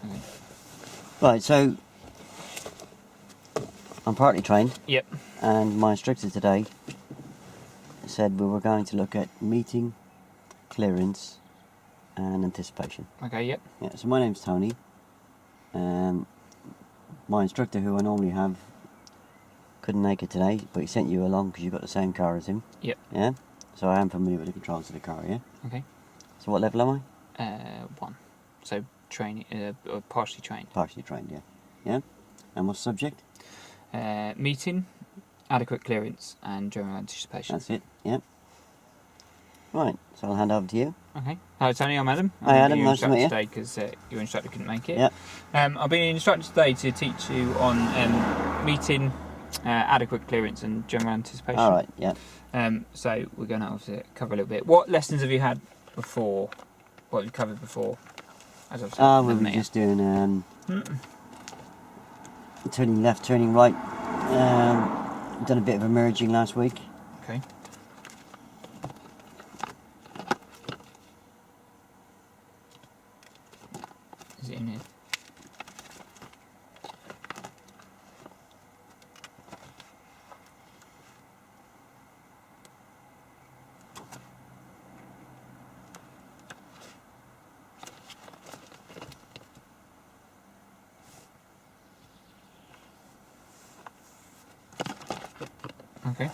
Okay. Right, so I'm partly trained. Yep. And my instructor today said we were going to look at meeting, clearance, and anticipation. Okay, yep. Yeah. So my name's Tony. My instructor, who I normally have, couldn't make it today, but he sent you along because you've got the same car as him. Yep. Yeah. So I am familiar with the controls of the car. Yeah. Okay. So what level am I? 1. So training, partially trained. Partially trained. Yeah. Yeah. And what's the subject? Meeting, adequate clearance, and general anticipation. That's it. Yeah. Right. So I'll hand over to you. Okay. Hello, Tony. I'm Adam. Hi, Adam. Nice to meet you. Today because your instructor couldn't make it. Yeah. I've been instructed today to teach you on meeting, adequate clearance, and general anticipation. All right. Yeah. So we're going to have to cover a little bit. What lessons have you had before? What have you covered before? As I've said, We were just doing turning left, turning right. Done a bit of a merging last week. Okay. Is it in here? Okay.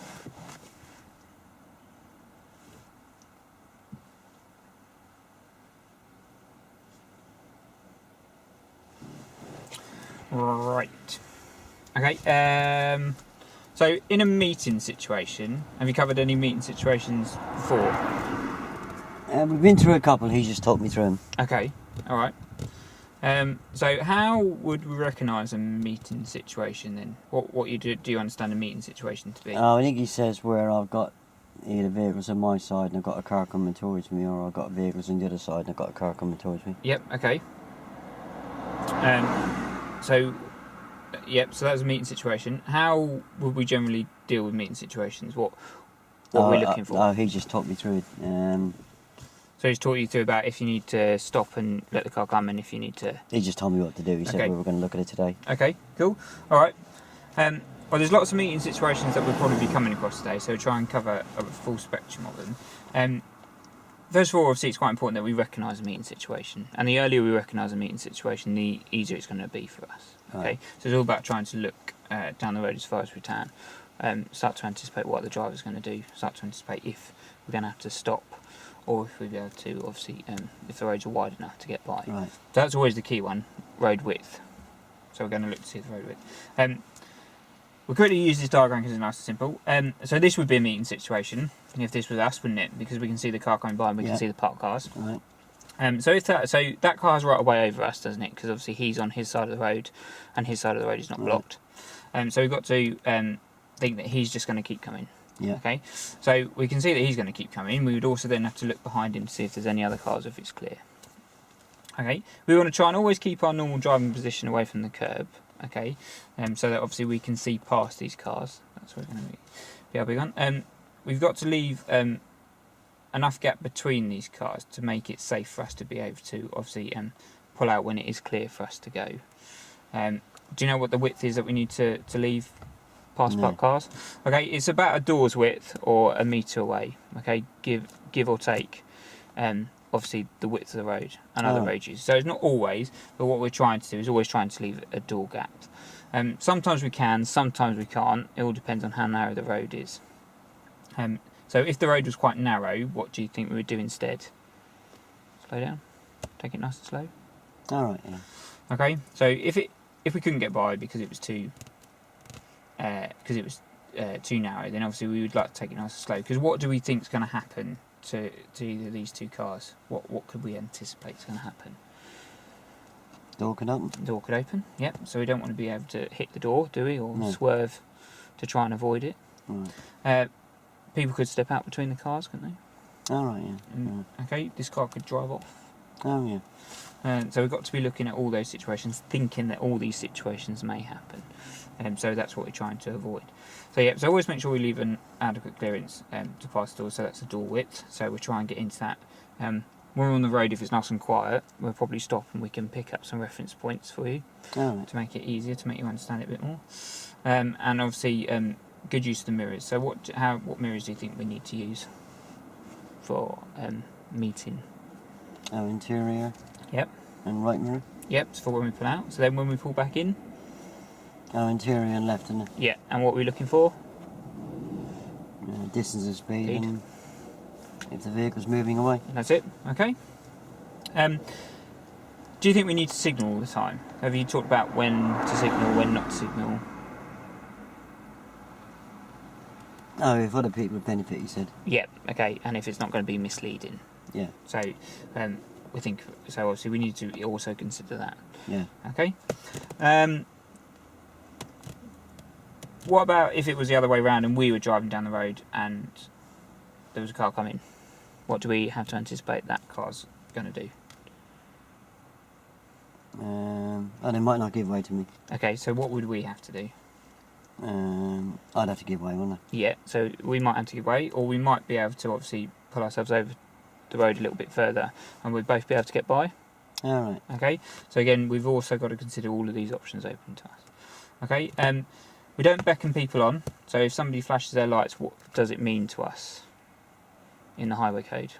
Right. Okay. So in a meeting situation, have you covered any meeting situations before? We've been through a couple. He's just talked me through them. Okay. All right. So how would we recognise a meeting situation then? What you do you understand a meeting situation to be? I think he says where I've got either vehicles on my side and I've got a car coming towards me, or I've got vehicles on the other side and I've got a car coming towards me. Yep. Okay. So that's a meeting situation. How would we generally deal with meeting situations? What are we looking for? He just talked me through it. So he's taught you through about if you need to stop and let the car come, and if you need to... He just told me what to do. He said we were going to look at it today. Okay, cool. All right. Well, there's lots of meeting situations that we'll probably be coming across today, so we'll try and cover a full spectrum of them. First of all, obviously, it's quite important that we recognise a meeting situation. And the earlier we recognise a meeting situation, the easier it's going to be for us. Okay, Right. So it's all about trying to look down the road as far as we can, start to anticipate what the driver's going to do, start to anticipate if we're going to have to stop, or if we'll be able to, obviously, if the roads are wide enough to get by. Right. So that's always the key one, road width. So we're going to look to see the road width. We'll quickly use this diagram because it's nice and simple. So this would be a meeting situation, if this was us, wouldn't it? Because we can see the car coming by and we can see the parked cars. Right. So that car's right away over us, doesn't it? Because obviously he's on his side of the road, and his side of the road is not blocked. So we've got to think that he's just going to keep coming. Yeah. Okay. So we can see that he's going to keep coming. We would also then have to look behind him to see if there's any other cars, if it's clear. Okay. We want to try and always keep our normal driving position away from the curb. Okay. So that obviously we can see past these cars. That's where we're going to be able to go. We've got to leave enough gap between these cars to make it safe for us to be able to obviously pull out when it is clear for us to go. Do you know what the width is that we need to leave past parked cars? Okay, it's about a door's width or a metre away. Okay, give or take. Obviously the width of the road and other road uses. So it's not always, but what we're trying to do is always trying to leave a door gap. Sometimes we can, sometimes we can't. It all depends on how narrow the road is. So if the road was quite narrow, what do you think we would do instead? Slow down. Take it nice and slow. All right. Yeah. Okay. So if we couldn't get by because it was too narrow, then obviously we would like to take it nice and slow. Because what do we think is going to happen to either of these two cars? What could we anticipate is going to happen? Door can open. The door could open. Yep. So we don't want to be able to hit the door, do we, or swerve to try and avoid it. Right. People could step out between the cars, couldn't they? All right. Yeah. Okay. This car could drive off. Oh yeah. So we've got to be looking at all those situations, thinking that all these situations may happen. So that's what we're trying to avoid. So yeah, so always make sure we leave an adequate clearance to pass the door, so that's the door width. So we'll try and get into that when we're on the road, if it's nice and quiet, we'll probably stop and we can pick up some reference points for you Alright. to make it easier, to make you understand it a bit more. And obviously, good use of the mirrors. So what mirrors do you think we need to use for meeting? Our interior. Yep. And right mirror. Yep, it's for when we pull out. So then when we pull back in? Our interior and left and Yeah, and what are we looking for? distance and speed, and if the vehicle's moving away. That's it, okay. Do you think we need to signal all the time? Have you talked about when to signal, when not to signal? Oh, if other people benefit, you said. Yep, okay, and if it's not going to be misleading. Yeah. So, we think, so obviously we need to also consider that. Yeah. Okay. What about if it was the other way around and we were driving down the road and there was a car coming? What do we have to anticipate that car's going to do? They might not give way to me. Okay, so what would we have to do? I'd have to give way, wouldn't Yeah, so we might have to give way, or we might be able to obviously pull ourselves over the road a little bit further and we'd both be able to get by. I? Alright. Okay, so again, we've also got to consider all of these options open to us. Okay, we don't beckon people on, so if somebody flashes their lights, what does it mean to us in the highway code?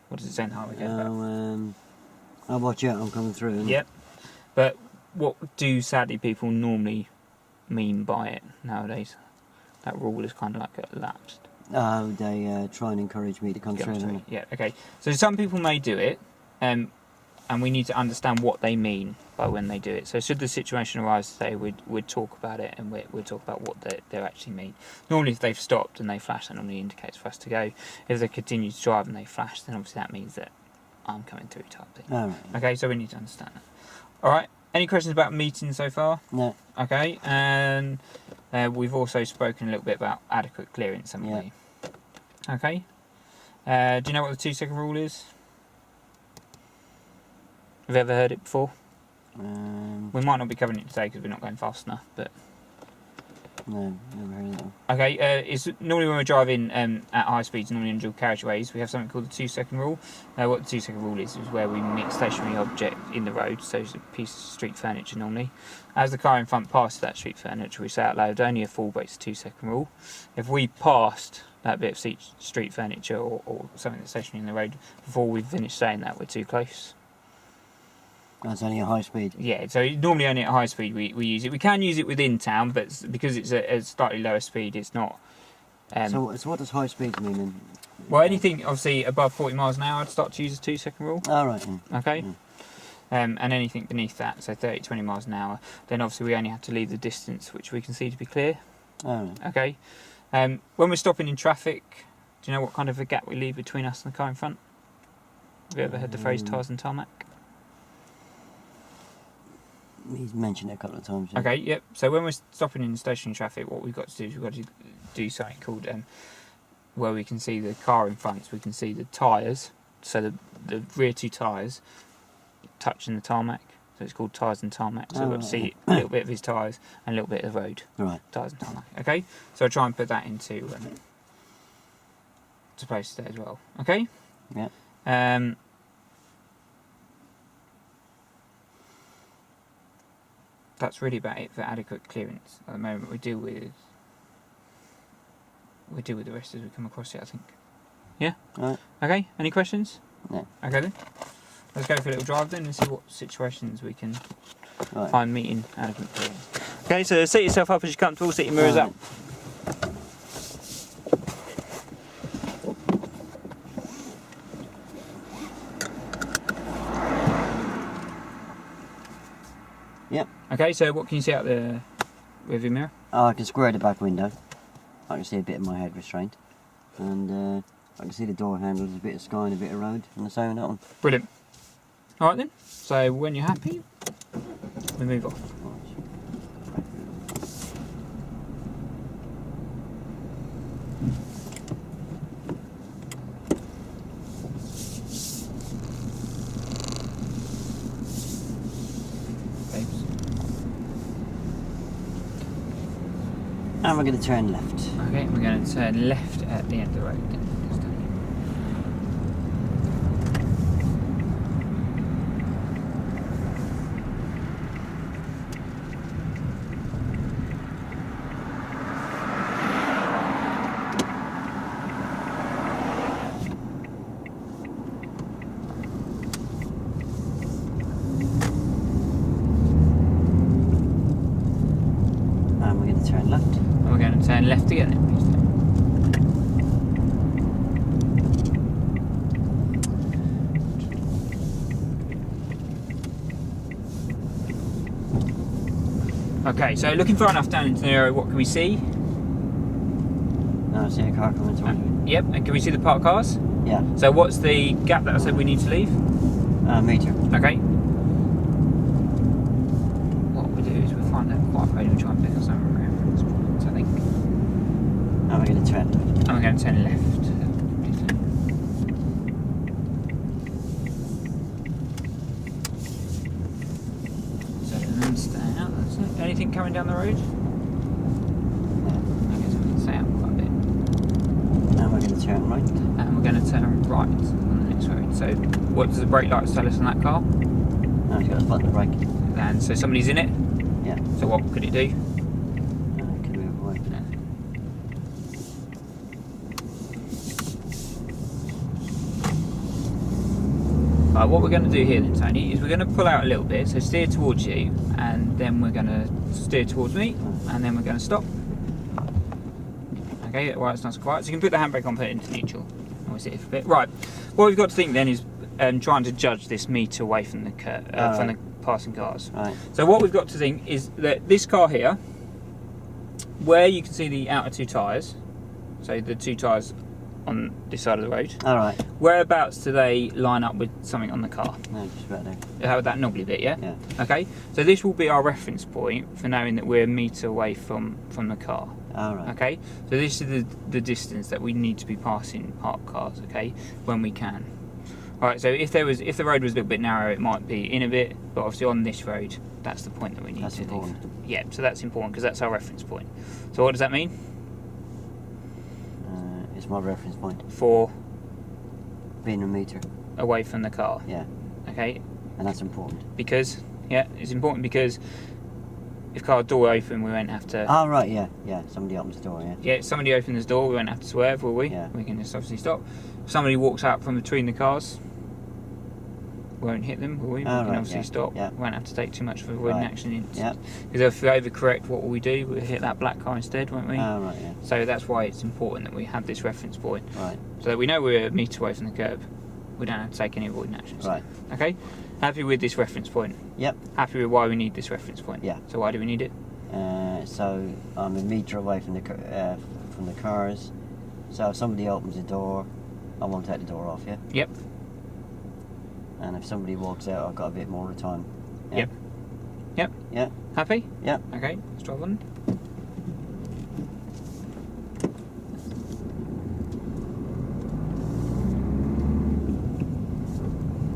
What does it say in the highway code about? I'll watch out, I'm coming through. Yep, but what do sadly people normally mean by it nowadays? That rule is kind of like lapsed. Oh, they try and encourage me to come through. Don't they? Yeah, okay. So some people may do it, and we need to understand what they mean by when they do it. So should the situation arise today, we'd talk about it, and we'd talk about what they actually mean. Normally if they've stopped and they flash, that normally indicates for us to go. If they continue to drive and they flash, then obviously that means that I'm coming through type thing. Alright. Okay, so we need to understand that. Alright, any questions about meeting so far? No. Okay, and we've also spoken a little bit about adequate clearance, haven't we? Okay. Do you know what the 2-second rule is? Have you ever heard it before? We might not be covering it today because we're not going fast enough, but... No, never heard of that one. Okay, it's normally when we're driving at high speeds, normally in dual carriageways, we have something called the 2-second rule. What the 2-second rule is where we meet a stationary object in the road, so it's a piece of street furniture normally. As the car in front passes that street furniture, we say out loud, only a fool breaks the 2-second rule. If we passed that bit of street furniture or something that's stationary in the road before we finish saying that, we're too close. That's only a high speed. Yeah, so normally only at high speed we use it. We can use it within town, but because it's a slightly lower speed, it's not... So what does high speed mean then? Well, anything obviously above 40 miles an hour, I'd start to use a 2-second rule. Alright. Okay. And anything beneath that, so 30, 20 miles an hour, then obviously we only have to leave the distance which we can see to be clear. Alright. Okay. When we're stopping in traffic, do you know what kind of a gap we leave between us and the car in front? Have you ever heard the phrase tyres and tarmac? He's mentioned it a couple of times. Yeah. Okay, yep. So when we're stopping in stationary traffic, what we've got to do is we've got to do something called where we can see the car in front, so we can see the tyres, so the rear 2 tyres touching the tarmac. So it's called tyres and tarmac. So we've got to see a little bit of his tyres and a little bit of the road. Right. Tyres and tarmac. Okay. So I'll try and put that into to place there as well. Okay. Yeah. That's really about it for adequate clearance. At the moment, we deal with the rest as we come across it, I think. Yeah. Right. Okay. Any questions? No. Okay then. Let's go for a little drive then and see what situations we can find meeting adequate clearance. Okay. So set yourself up as you're comfortable. Set your mirrors up. Yep. Okay, so what can you see out the rearview mirror? Oh, I can square the back window. I can see a bit of my head restraint. And I can see the door handles, a bit of sky and a bit of road. And the same on that one. Brilliant. Alright then, so when you're happy, we move on. And we're going to turn left. Okay, we're going to turn left at the end of the road. turn left. And we're going to turn left again then, please. Okay, so looking far enough down into the area, what can we see? No, I see a car coming towards me. Yep, and can we see the parked cars? Yeah. So what's the gap that I said we need to leave? Meter. Okay. What we'll do is we'll find that quite road and we'll try and pick up some reference points, I think. And we're going to turn left. And we're going to turn left. So then stay out, that's it. Anything coming down the road? No. I guess we can stay out quite a bit. And we're going to turn right. And we're going to turn right on the next road. So what does the brake lights tell us on that car? No, it's got a button to brake. And so somebody's in it. Yeah. So what could it do? Can move away. Right, what we're going to do here then, Tony, is we're going to pull out a little bit, so steer towards you, and then we're going to steer towards me, and then we're going to stop. Okay, while it's nice and quiet. So you can put the handbrake on, put it into neutral, and we'll sit here for a bit. Right, what we've got to think then is trying to judge this meter away from the from the passing cars. Right. So what we've got to think is that this car here, where you can see the outer two tyres, so the two tyres on this side of the road, Alright. whereabouts do they line up with something on the car? No, just about there. How that knobbly bit, yeah? Yeah. Okay, so this will be our reference point for knowing that we're a metre away from the car. Alright. Okay, so this is the distance that we need to be passing parked cars, okay, when we can. Alright, so if the road was a little bit narrow, it might be in a bit, but obviously on this road, that's the point that we need That's to important. leave. Yeah, so that's important because that's our reference point. So what does that mean? It's my reference point. For Being a meter. away from the car. Yeah. Okay, And that's important. because, yeah, it's important because if car door open, we won't have to... Oh, right, yeah. Yeah, somebody opens the door, yeah. Yeah, if somebody opens the door, we won't have to swerve, will we? Yeah. We can just obviously stop. If somebody walks out from between the cars, we won't hit them, will we? We Oh, can right, obviously yeah, stop. yeah. We won't have to take too much for avoiding Right, accidents. yeah. Because if we overcorrect, what will we do? We'll hit that black car instead, won't we? Oh, right, yeah. So that's why it's important that we have this reference point. Right. So that we know we're a metre away from the curb. We don't have to take any avoiding actions. Right. Okay? Happy with this reference point? Yep. Happy with why we need this reference point? Yeah. So why do we need it? So I'm a meter away from the cars. So if somebody opens the door, I won't take the door off, yeah? Yep. And if somebody walks out, I've got a bit more time. Yeah? Yep. Yep. Yeah? Happy? Yeah. Okay, let's drive on.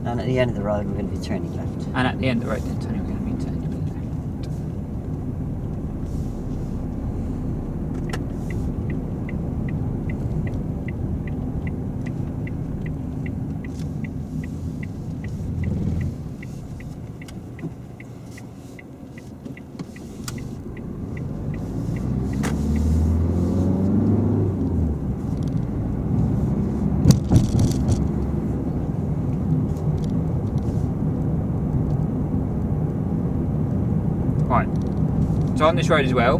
And at the end of the road, we're going to be turning left. And at the end of the road then, Tony, we're going to be turning left. Right, so on this road as well,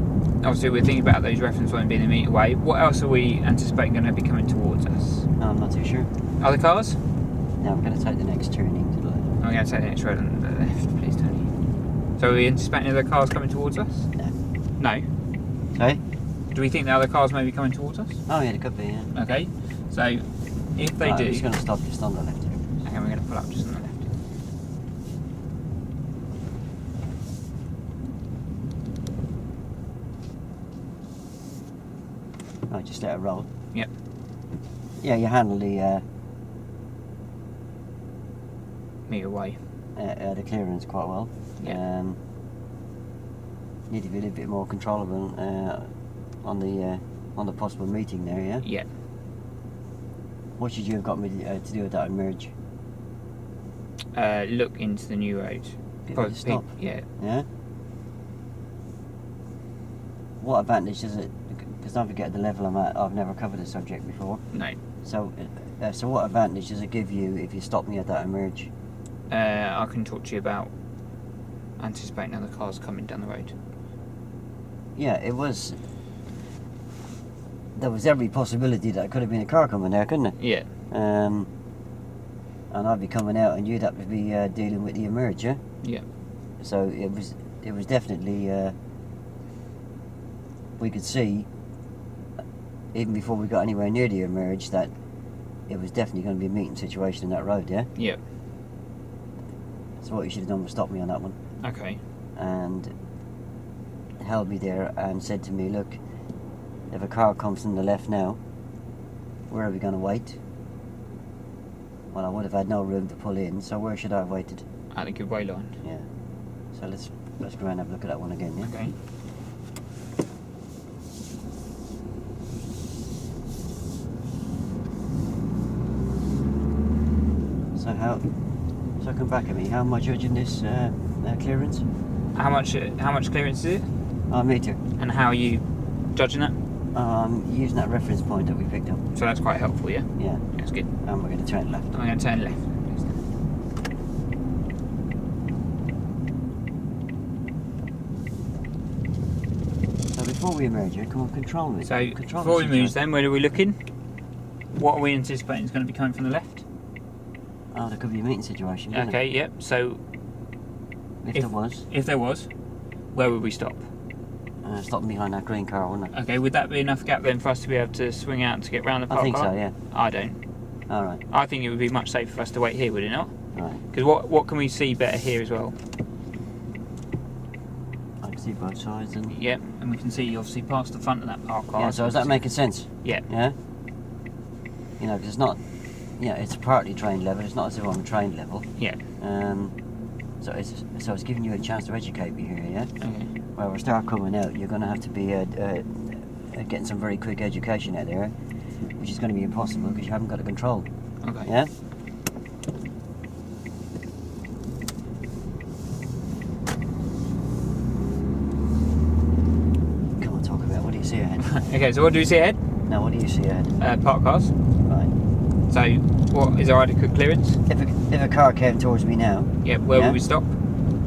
obviously we're thinking about those reference points being a metre away. What else are we anticipating going to be coming towards us? I'm not too sure. Other cars? Now we're going to take the next turning to the left. I'm going to take the next road on the left, please, Tony. So are we anticipating other cars coming towards us? No. No? Sorry? Do we think the other cars may be coming towards us? Oh, yeah, it could be, yeah. Okay, so if they Right, do... I'm just going to stop just on the left here. Okay, we're going to pull up just on the left. Right, just let it roll. Yep. Yeah, you handle the Metre away. clearance quite well. Yeah. Need to be a little bit more controllable on the possible meeting there, yeah? Yeah. What should you have got me to do with that merge? Look into the new road. People to stop. Yeah. Yeah? What advantage does it... Because don't forget the level I'm at, I've never covered the subject before. No. So what advantage does it give you if you stop me at that emerge? I can talk to you about anticipating other cars coming down the road. yeah, it was. There was every possibility that it could have been a car coming there, couldn't it? Yeah. And I'd be coming out, and you'd have to be dealing with the emerge, yeah? Yeah. So it was definitely. We could see, even before we got anywhere near the emerge, that it was definitely going to be a meeting situation in that road, yeah? Yeah. So what you should have done was stop me on that one. Okay. And held me there and said to me, look, if a car comes from the left now, where are we going to wait? Well, I would have had no room to pull in, so where should I have waited? At the giveaway line. Yeah. So let's go around and have a look at that one again, yeah? Okay. So come back at me. How am I judging this clearance? How much clearance is it? Meter. And how are you judging that? Using that reference point that we picked up. So that's quite helpful, yeah? Yeah. That's good. And we're going to turn left. I'm going to turn left. So before we emerge here, come on, control me. So control before we move then, where are we looking? What are we anticipating is going to be coming from the left? Oh, there could be a meeting situation, couldn't Okay, yep. So it? If there was, where would we stop? Stop behind that green car, wouldn't it? Okay, would that be enough gap then for us to be able to swing out to get round the park I think car? so, yeah. I don't. Alright. I think it would be much safer for us to wait here, would it not? Right. Because what can we see better here as well? I can see both sides and... Yep, and we can see obviously past the front of that park car. Yeah, so is that making sense? Yeah. Yeah? You know, because it's not... Yeah, it's partly trained level, it's not as if I'm trained level. Yeah. So it's giving you a chance to educate me here, yeah? Okay. Well, we start coming out, you're going to have to be getting some very quick education out there, which is going to be impossible because you haven't got a control. Okay. Yeah? Come on, talk about it. What do you see ahead? Okay, so what do we see ahead? Now, what do you see ahead? Park cars. Right. So, what is our adequate clearance? If a car came towards me now... Yeah, where would we stop?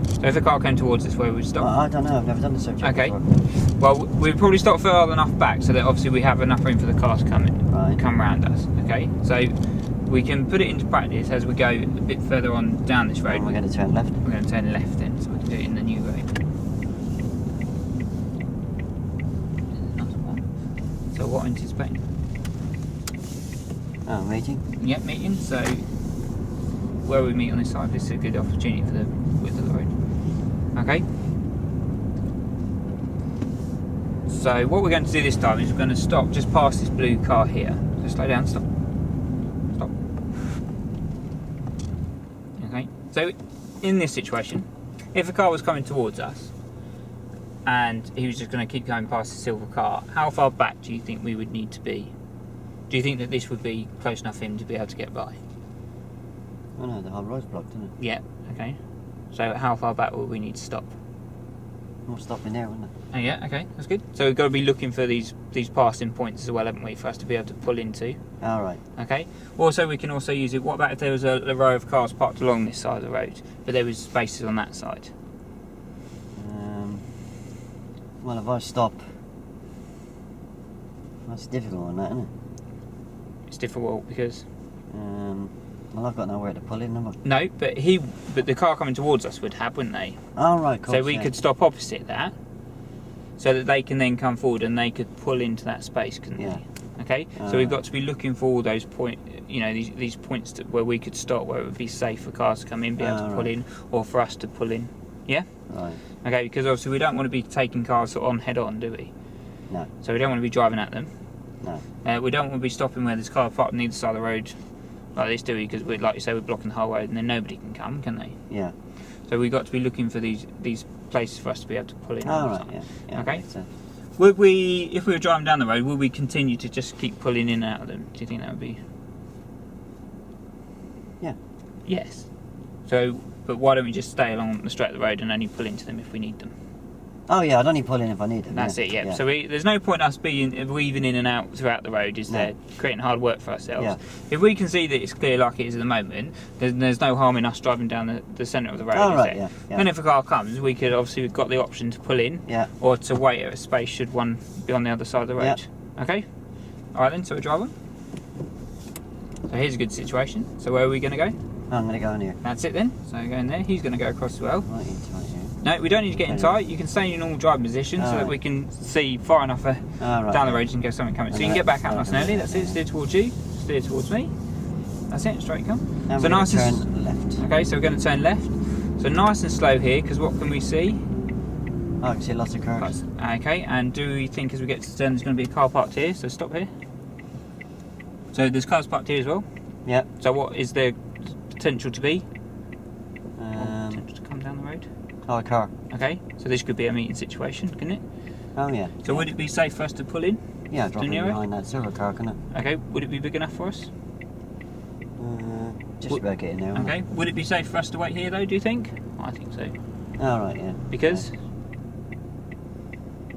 So if a car came towards us, where would we stop? I don't know, I've never done the subject Okay. before. Well, we'd probably stop far enough back so that obviously we have enough room for the car to come round us. Okay, so we can put it into practice as we go a bit further on down this road. And we're going to turn left. We're going to turn left then, so we can do it in the new road. So what anticipating? Oh, meeting? Yep, meeting. So where we meet on this side, this is a good opportunity for the width of the road. Okay. So what we're going to do this time is we're going to stop just past this blue car here. So slow down, stop. Stop. Okay. So in this situation, if a car was coming towards us and he was just going to keep going past the silver car, how far back do you think we would need to be? Do you think that this would be close enough for him to be able to get by? Oh no, the whole road's blocked, isn't it? Yeah, okay. So how far back would we need to stop? We'll stop in there, wouldn't it? Oh yeah, okay, that's good. So we've got to be looking for these passing points as well, haven't we, for us to be able to pull into. Alright. Okay. Also, we can also use it. What about if there was a row of cars parked along this side of the road, but there was spaces on that side? Well, if I stop... That's a difficult one, that, isn't it? It's difficult because... Well, I've got nowhere to pull in, have I? No, but the car coming towards us would have, wouldn't they? Oh, right, cool. So we could stop opposite that, so that they can then come forward and they could pull into that space, couldn't Yeah. they? Okay. So we've got to be looking for all those these points where we could stop, where it would be safe for cars to come in, be able to pull in, or for us to pull in. Yeah. Right. Okay, because obviously we don't want to be taking cars sort of on head on, do we? No. So we don't want to be driving at them. No. We don't want to be stopping where there's car parked on either side of the road like this, do we? Because like you say, we're blocking the whole road, and then nobody can come, can they? Yeah. So we've got to be looking for these places for us to be able to pull in. Oh, right, yeah. Okay. So, Would we, if we were driving down the road, would we continue to just keep pulling in and out of them? Do you think that would be? Yeah. Yes. So, but why don't we just stay along the straight of the road and only pull into them if we need them? Oh yeah, I'd only pull in if I need them. That's it, yeah. So there's no point us being weaving in and out throughout the road, is there? Creating hard work for ourselves. Yeah. If we can see that it's clear like it is at the moment, there's no harm in us driving down the centre of the road, is there? Yeah. And if a car comes, we could obviously, we've got the option to pull in, or to wait at a space should one be on the other side of the road. Okay? Alright then, so we're driving. So here's a good situation. So where are we going to go? I'm going to go in here. That's it then. So go in there. He's going to go across as well. Right into it here. No, we don't need to get in tight. You can stay in your normal driving position so that we can see far enough down the road in case something coming. So you can get back out nice and early. That's it. Steer towards you. Steer towards me. That's it. Straight come. And so nice and turn left. Okay, so we're going to turn left. So nice and slow here, because what can we see? Oh, I can see lots of cars. Okay, and do we think as we get to the turn there's going to be a car parked here? So stop here. So there's cars parked here as well. Yep. So what is there potential to be? Potential to come down the road. Oh, a car. Okay, so this could be a meeting situation, couldn't it? Oh yeah. So would it be safe for us to pull in? Yeah, drop in behind that silver car, can it? Okay, would it be big enough for us? Just about getting there. Okay, would it be safe for us to wait here though, do you think? I think so. Oh right, yeah. Because?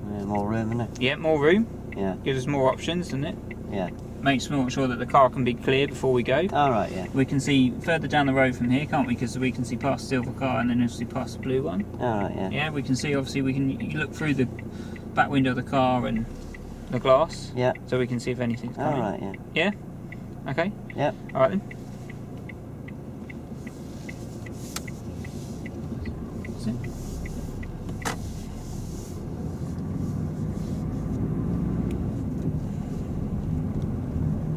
More room, isn't it? Yeah, more room. Yeah. Gives us more options, doesn't it? Yeah. Makes more sure that the car can be clear before we go. All right, yeah. We can see further down the road from here, can't we? Because we can see past the silver car and then obviously past the blue one. All right, yeah. Yeah, we can see, obviously, you look through the back window of the car and the glass. Yeah. So we can see if anything's coming. All right, yeah. Yeah? Okay? Yep. All right then. That's it.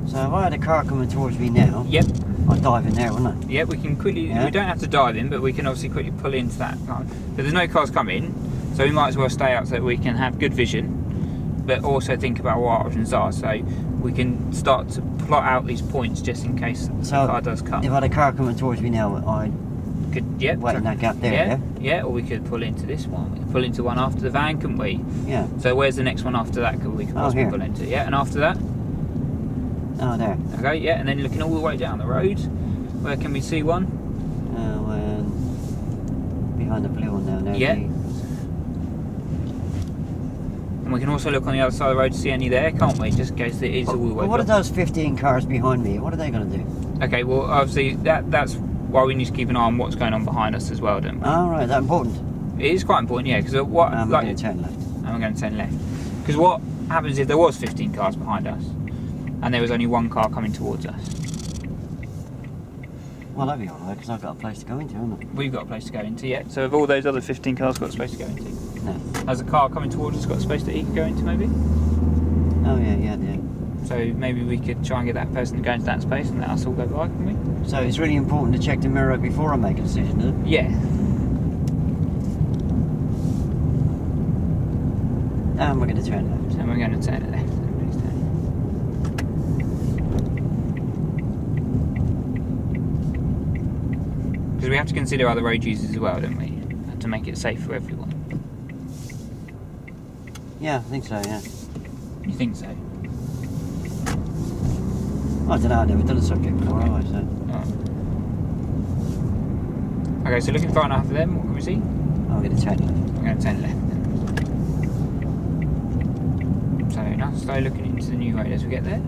So if I had a car coming towards me now, Yep. I'd dive in there, wouldn't I? Yeah, we can quickly, Yeah. we don't have to dive in, but we can obviously quickly pull into that car. But there's no cars coming, so we might as well stay out so that we can have good vision, but also think about what our options are. So we can start to plot out these points just in case the car does come. If I had a car coming towards me now, I'd wait in that gap there, yeah? Yeah, or we could pull into this one. We could pull into one after the van, couldn't we? Yeah. So where's the next one after that we could possibly pull into? Yeah, and after that? Oh, there. Okay, yeah, and then looking all the way down the road, where can we see one? Behind the blue one down there. Yeah. And we can also look on the other side of the road to see any there, can't we? Just in case it is all the way. Well, what are those 15 cars behind me? What are they going to do? Okay, well, obviously that's why we need to keep an eye on what's going on behind us as well, don't we? Oh, right, that's important. It is quite important, yeah, because what? I'm going to turn left. And we're going to turn left. Because what happens if there was 15 cars behind us, and there was only one car coming towards us? Well, that'd be alright, because I've got a place to go into, haven't I? We've got a place to go into, yeah. So have all those other 15 cars got a space to go into? No. Has a car coming towards us got a space that he could go into, maybe? Oh, yeah. So maybe we could try and get that person to go into that space and let us all go by, can we? So it's really important to check the mirror before I make a decision, is it? Yeah. And we're going to turn left. And we're going to turn it left. Everybody's turning. Because we have to consider other road users as well, don't we? To make it safe for everyone. Yeah, I think so, yeah. You think so? I don't know, I've never done a subject before, have I? So. Oh. Okay, so looking far enough for them, what can we see? I'm going to turn left. I'm going to turn left then. So now start looking into the new road as we get there.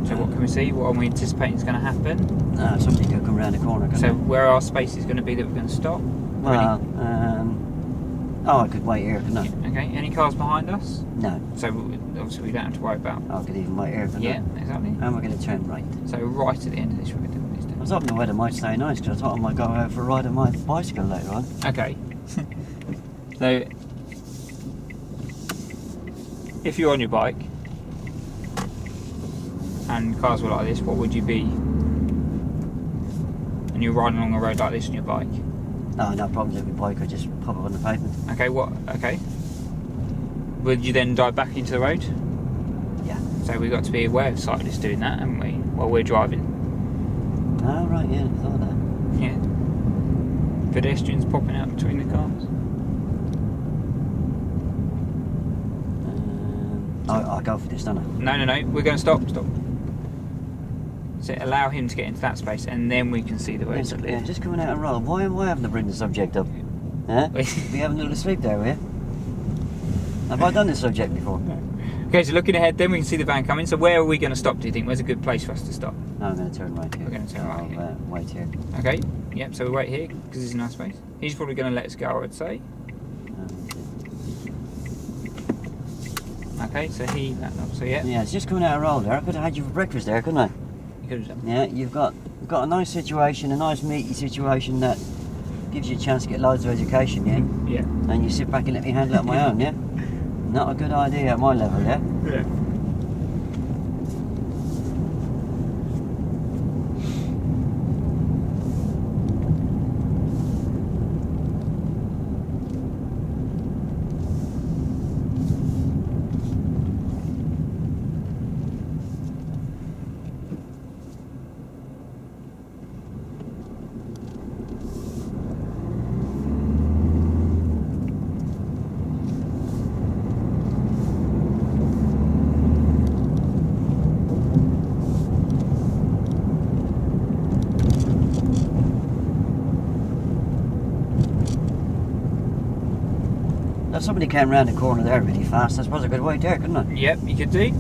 So what can we see? What are we anticipating is going to happen? Something could come around the corner. So where our space is going to be that we're going to stop? Well, I could wait here, couldn't I? Okay, any cars behind us? No. So obviously we don't have to worry about. I could even wait here, couldn't I? Yeah, exactly. And we're going to turn right. So right at the end of this road, then please do. I was hoping the weather might stay nice because I thought I might go out for a ride on my bicycle later on. Okay. So if you're on your bike and cars were like this, what would you be? And you're riding along a road like this on your bike? Oh, no problems with my bike, I just pop up on the pavement. Okay, okay. Would you then dive back into the road? Yeah. So we've got to be aware of cyclists doing that, haven't we, while we're driving? Oh, right, yeah, I thought that. Yeah. Pedestrians popping out between the cars. I'll go for this, don't I? No. We're going to stop. So allow him to get into that space, and then we can see the road clear. Yeah, just coming out and roll. Why am I having to bring the subject up? Huh? Be having a little sleep there, will you? Have I done this subject before? Okay, so looking ahead, then we can see the van coming. So where are we going to stop, do you think? Where's a good place for us to stop? No, I'm going to turn right here. We're going to turn right here. Wait here. Okay, yep, so we wait here, because it's a nice space. He's probably going to let us go, I would say. Okay, so so yeah. Yeah, it's just coming out and roll there. I could have had you for breakfast there, couldn't I? You could have done. Yeah, you've got a nice situation, a nice meaty situation that gives you a chance to get loads of education, yeah? Yeah. And you sit back and let me handle it on my own, yeah? Not a good idea at my level, yeah? Yeah. If somebody came round the corner there really fast, I suppose I could wait there, couldn't I? Yep, you could do. Yeah,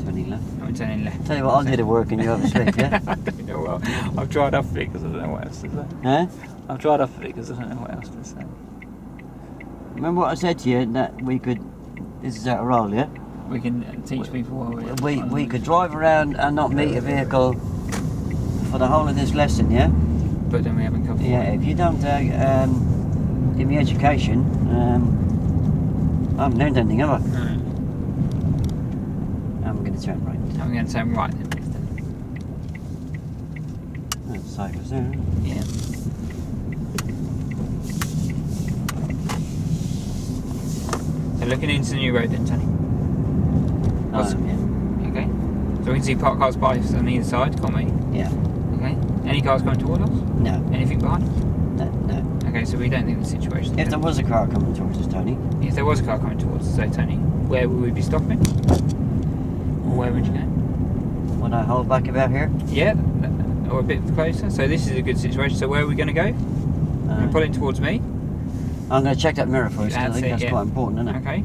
turning left. I'm turning left. Tell you what, I'll do the work and you have a sleep, yeah? I don't know well. I've tried off of it because I don't know what else to say. Huh? I've tried off of it because I don't know what else to say. Remember what I said to you, that we could... This is out of roll, yeah? We can teach people while we're... We could drive around and not meet a vehicle for the whole of this lesson, yeah? But then we haven't covered Yeah, if you don't give me education, I haven't learned anything, have I? No. I'm going to turn right. I'm going to turn right then. That's cycles there. Yeah. So looking into the new road then, Tony. Yeah. Okay. So we can see parked cars by us on either side, can't we? Yeah. Okay. Any cars going towards us? No. Anything behind us? No. Okay, so we don't think the situation. If there was a car coming towards us, Tony. If there was a car coming towards us, so Tony, where would we be stopping? Or where would you go? Would I hold back about here? Yeah, or a bit closer. So this is a good situation. So where are we going to go? We're pulling towards me. I'm going to check that mirror first. I That's think it, that's yeah. quite important, isn't it? Okay.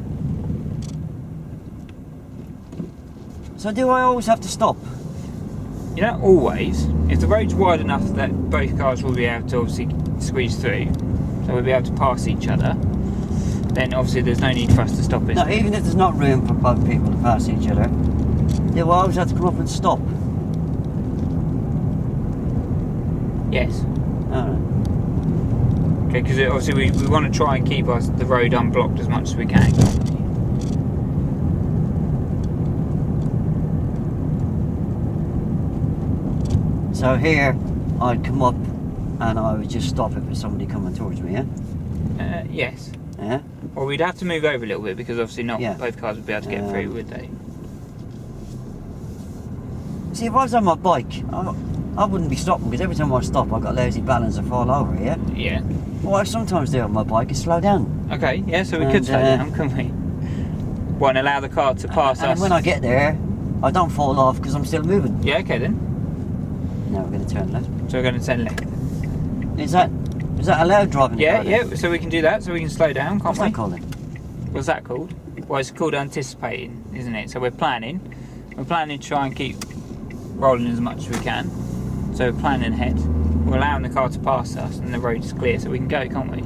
So do I always have to stop? You don't always. If the road's wide enough that both cars will be able to obviously squeeze through, so we'll be able to pass each other, then obviously there's no need for us to stop it. No, even if there's not room for both people to pass each other, do I always have to come up and stop? Yes. Alright. Okay, because obviously we want to try and keep the road unblocked as much as we can. So here, I'd come up and I would just stop if there's somebody coming towards me, yeah? Yes. Yeah? Or we'd have to move over a little bit because obviously not Yeah. both cars would be able to get through, would they? See, if I was on my bike, I wouldn't be stopping because every time I stop, I've got lazy balance and fall over, yeah? Yeah. What I sometimes do on my bike is slow down. Okay, yeah, so we And, could slow down, couldn't we? Well, and allow the car to pass And us. when I get there, I don't fall off because I'm still moving. Yeah, okay then. Now we're going to turn left. So we're going to turn left. Is that allowed driving? Yeah, the car, yeah, so we can do that, so we can slow down, can't What's we? that called then? What's that called? Well, it's called anticipating, isn't it? So we're planning. We're planning to try and keep rolling as much as we can. So we're planning ahead. We're allowing the car to pass us and the road is clear so we can go, can't we?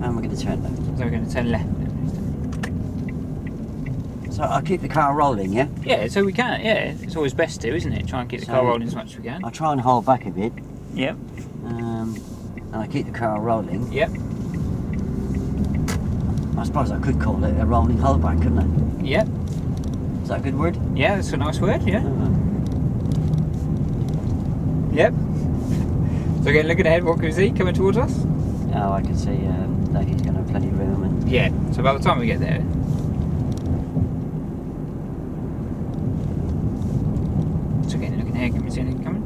And we're going to turn left. So we're going to turn left. So I'll keep the car rolling, yeah? Yeah, so we can, yeah. It's always best to, isn't it? Try and keep the car rolling as much as we can. I'll try and hold back a bit. Yep. And I keep the car rolling. Yep. I suppose I could call it a rolling holdback, couldn't I? Yep. Is that a good word? Yeah, that's a nice word, yeah. Yep. So again, looking ahead, what can we see coming towards us? Oh, I can see that he's going to have plenty of room. And Yeah, so by the time we get there... So again, looking ahead, can we see anything coming?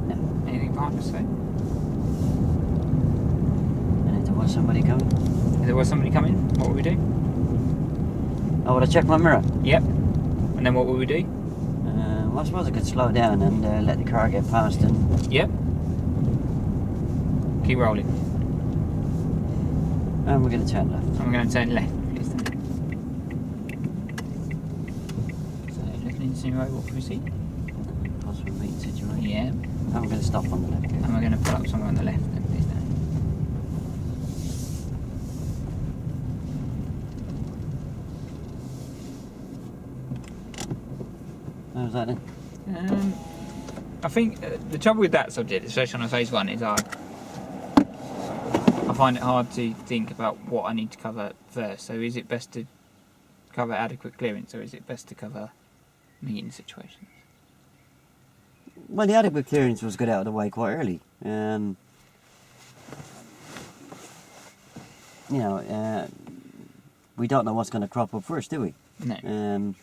No. Anything behind us, though? And there was somebody coming. If there was somebody coming, what would we do? Oh, would I check my mirror? Yep. And then what would we do? Well, I suppose I could slow down and let the car get past and... Yep. Keep rolling. And we're going to turn left. And we're going to turn left, please. So, looking into the road, what can we see? Possible meeting situation. Yeah. And we're going to stop on the left. And we're going to pull up somewhere on the left then, please. How's that then? I think the trouble with that subject, especially on a phase one, is I find it hard to think about what I need to cover first. So is it best to cover adequate clearance, or is it best to cover meeting situations? Well, the adequate clearance was got out of the way quite early. We don't know what's going to crop up first, do we? No.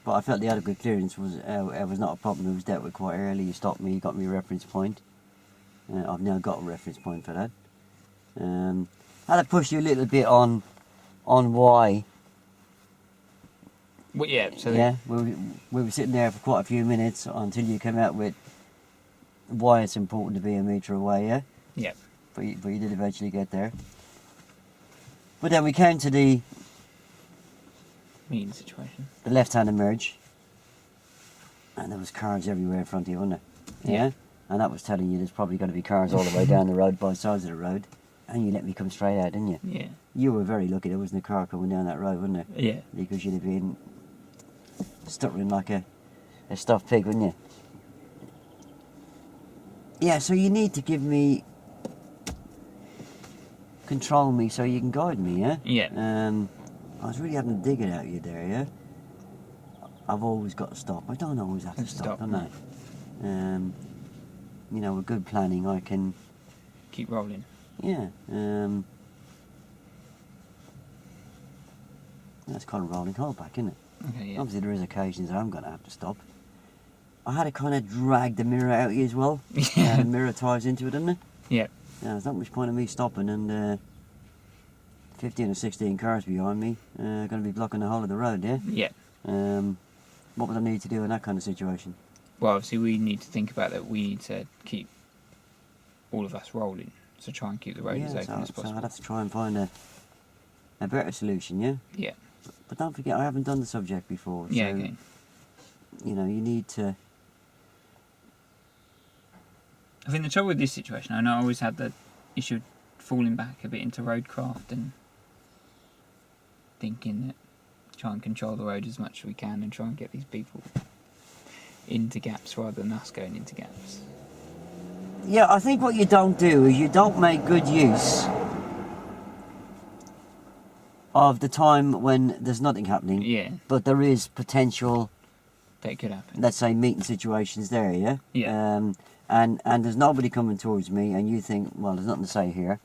But I felt the adequate clearance was not a problem. It was dealt with quite early. You stopped me, you got me a reference point. I've now got a reference point for that. I had to push you a little bit on why. Well, yeah. So yeah, we were sitting there for quite a few minutes until you came out with why it's important to be a metre away. Yeah. Yeah. But you did eventually get there. But then we came to the meeting situation. The left-hand emerge, and there was cars everywhere in front of you, wasn't there? Yeah. And that was telling you there's probably going to be cars all the way down the road, both sides of the road. And you let me come straight out, didn't you? Yeah. You were very lucky there wasn't a car coming down that road, wasn't there? Yeah. Because you'd have been stuttering like a stuffed pig, wouldn't you? Yeah, so you need to give me... control me so you can guide me, yeah? Yeah. I was really having to dig it out of you there, yeah? I've always got to stop. I don't always have to stop, don't I? You know, with good planning I can... keep rolling. Yeah. That's kind of rolling holdback, isn't it? Okay, yeah. Obviously there is occasions I'm going to have to stop. I had to kind of drag the mirror out of you as well. Yeah. The mirror ties into it, doesn't it? Yeah. There's not much point in me stopping and 15 or 16 cars behind me going to be blocking the whole of the road, yeah? Yeah. What would I need to do in that kind of situation? Well, obviously we need to think about that. We need to keep all of us rolling, so try and keep the road as open as possible. So I'd have to try and find a better solution, yeah? Yeah. But don't forget, I haven't done the subject before, Yeah, so, okay. you know, you need to... I think the trouble with this situation, I know I always had the issue of falling back a bit into roadcraft and thinking that try and control the road as much as we can and try and get these people into gaps rather than us going into gaps. Yeah, I think what you don't do is you don't make good use of the time when there's nothing happening. Yeah. But there is potential, That could happen. let's say, meeting situations there, yeah? Yeah. And there's nobody coming towards me and you think, well, there's nothing to say here.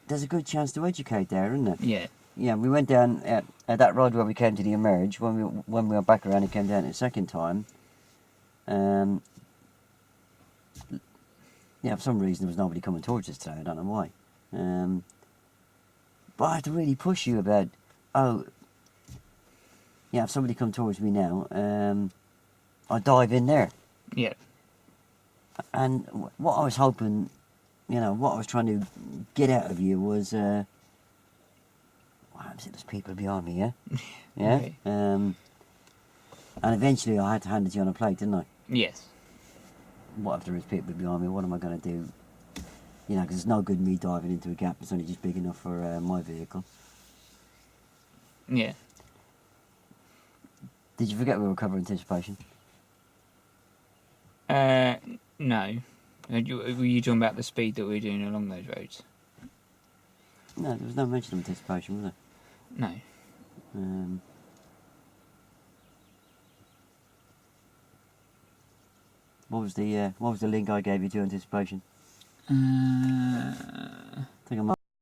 There's a good chance to educate there, isn't there? Yeah. Yeah, we went down at that road where we came to the emerge. When we went back around and came down the second time, yeah, for some reason there was nobody coming towards us today. I don't know why. But I have to really push you about, yeah, if somebody come towards me now, I dive in there. Yeah. And what I was hoping, you know, what I was trying to get out of you was, wow, there's people behind me, yeah? Yeah? Okay. And eventually I had to hand it to you on a plate, didn't I? Yes. What if there is people behind me? What am I going to do? You know, because it's no good me diving into a gap. It's only just big enough for my vehicle. Yeah. Did you forget we were covering anticipation? No. Were you talking about the speed that we were doing along those roads? No, there was no mention of anticipation, was No. there? What was the link I gave you to anticipation? I I think I might